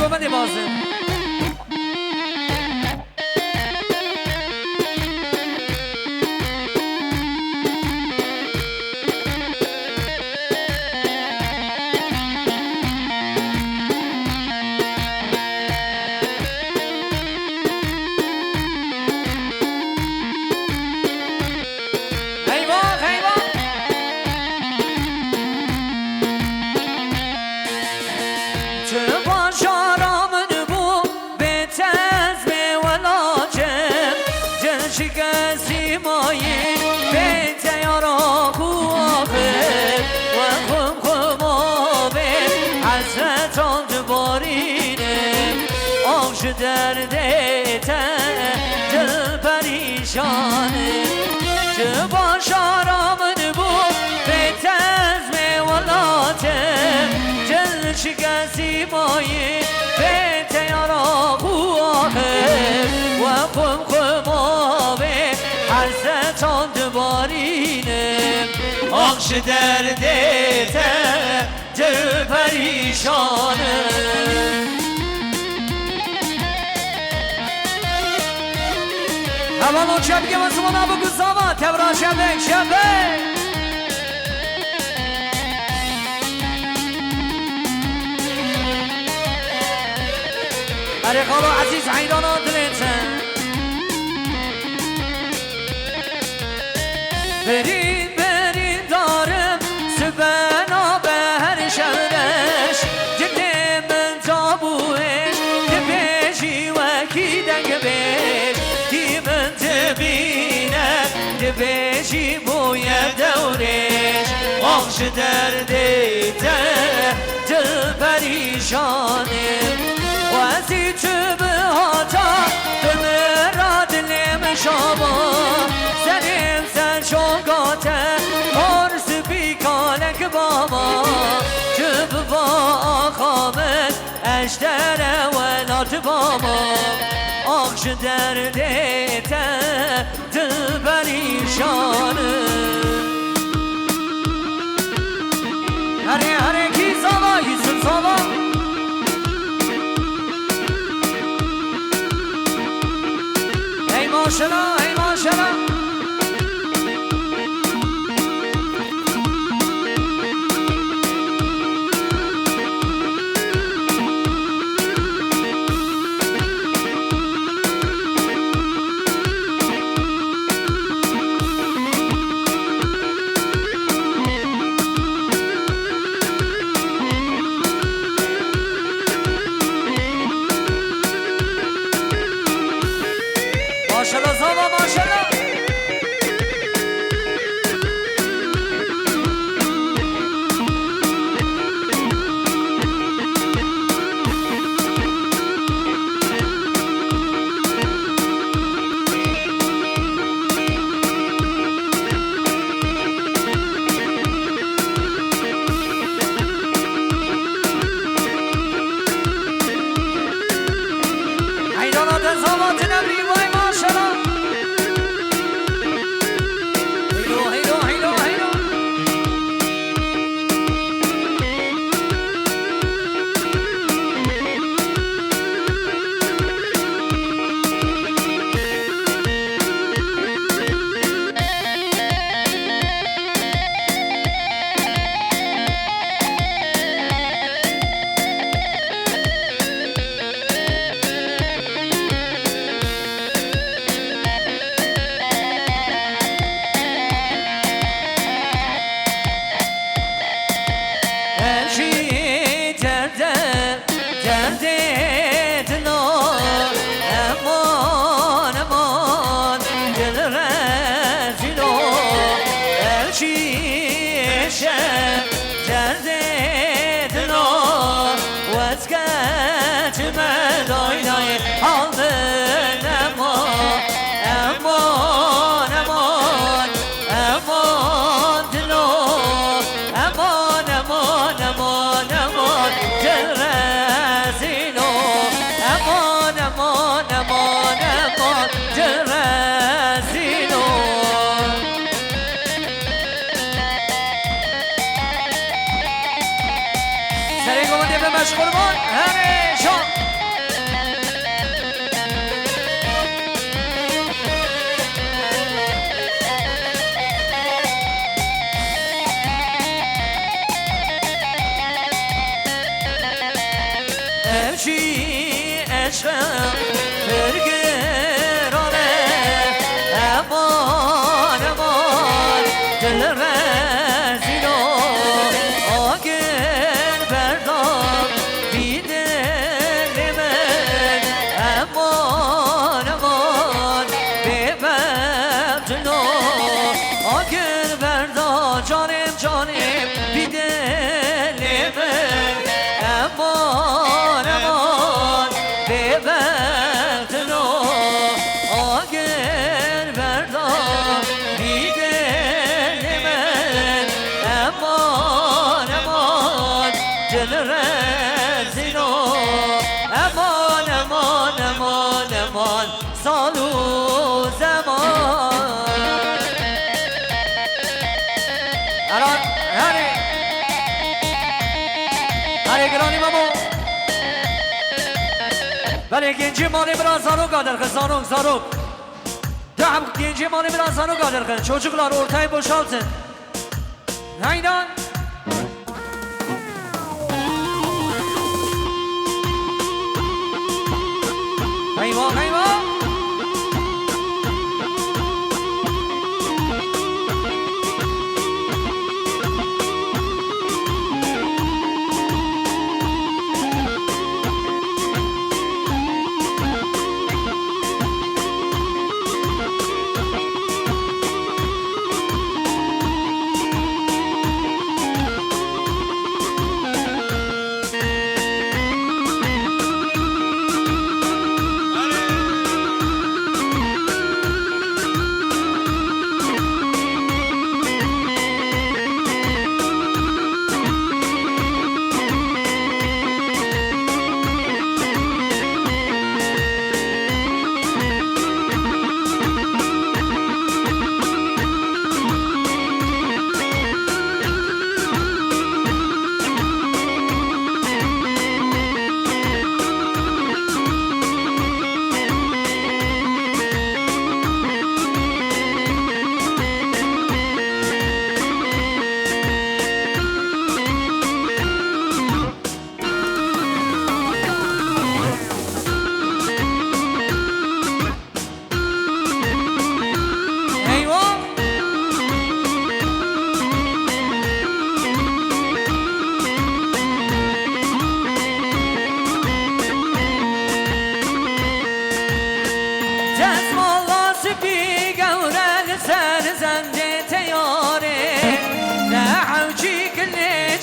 بده بازه درده دل پریشانه چه باش آرامن بود به تزم ولاتم جل شکستی مایی به تیارا قواهه و خم خمابه حسرتان دبارینه آخش درده دل پریشانه اما شب که واسه ما بگو زمان تبرا شبه اره خالو عزیز حیرانان دلتن برین دارم سبنا به هر شهرش جنه من تابوهش دبیجی وکی دنگ بیش دبیجی بویم دورش آخش درده دل پریشانه وزی تو به هاتا دمرا دلم شما سریم سر شنگاته مرس بیکانک بابا تو با آخامت اشتره ولات بابا آخش درده دل پریشانه هره کی زاوا یوسف زاوا ای ماشالله ای ماشالله سال و زمان الان هری گرانی مامو ولی گنجی مانی برا زانو قادر کن زانو دهم گنجی مانی برا زانو قادر کن çocuklar ortayı boşaltın haydan hayvan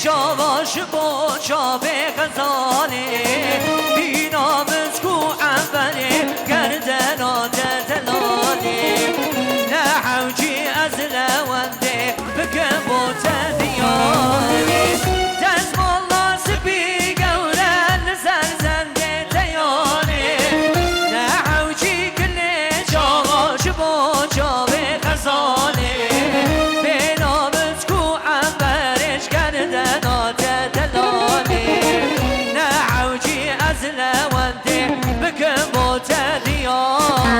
چاواش با چاوه غزاله بینامز کو اوله گردنا دلاله نه حوجی از لونده بکن با تدیاره دست مالا سپی گورن سرزنده تیاره نه حوجی کله چاواش با چاوه غزاله لونده بكم وتدياري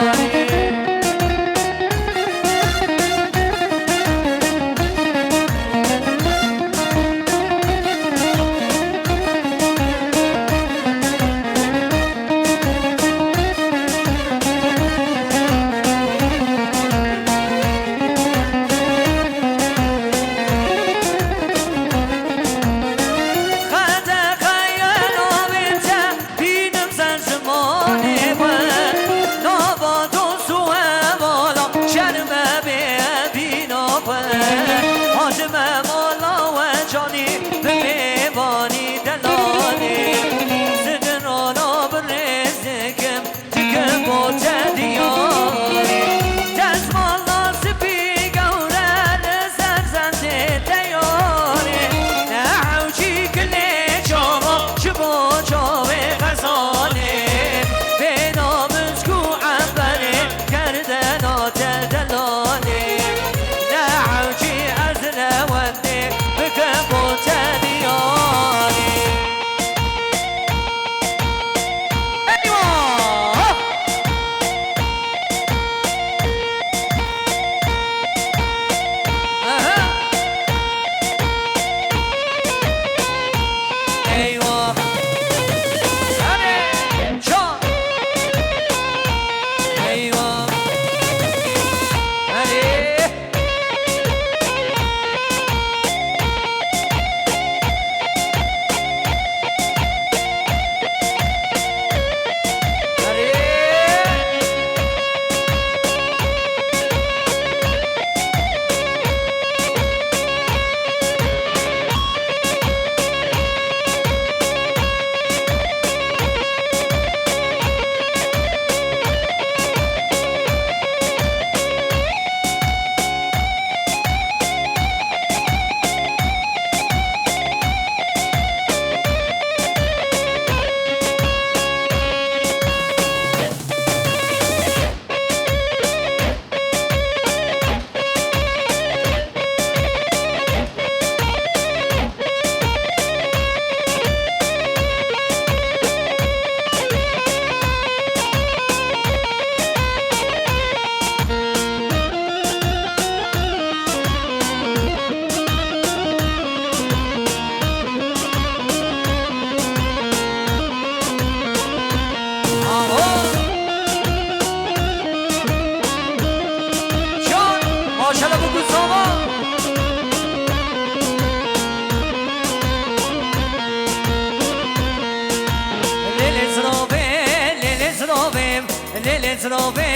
للزرابي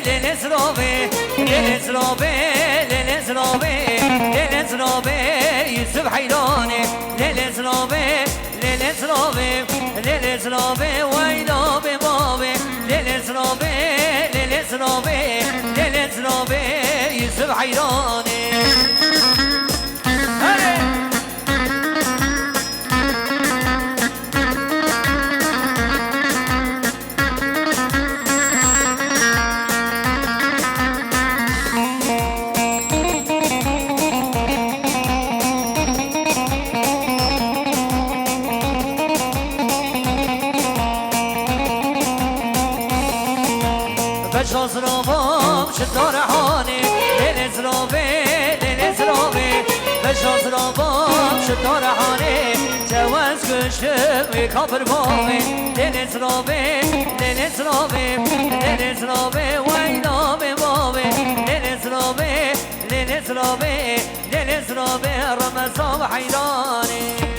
للزرابي للزرابي للزرابي للزرابي يوسف حيراني للزرابي للزرابي للزرابي ويلو ببابي للزرابي للزرابي للزرابي يوسف حيراني بشازرابام شدار حانی للزرابي للزرابي بشازرابام شدار حانی جواز کشم کافر بابی للزرابي للزرابي للزرابي ویلا بابی للزرابي للزرابي للزرابي رمضان حیرانی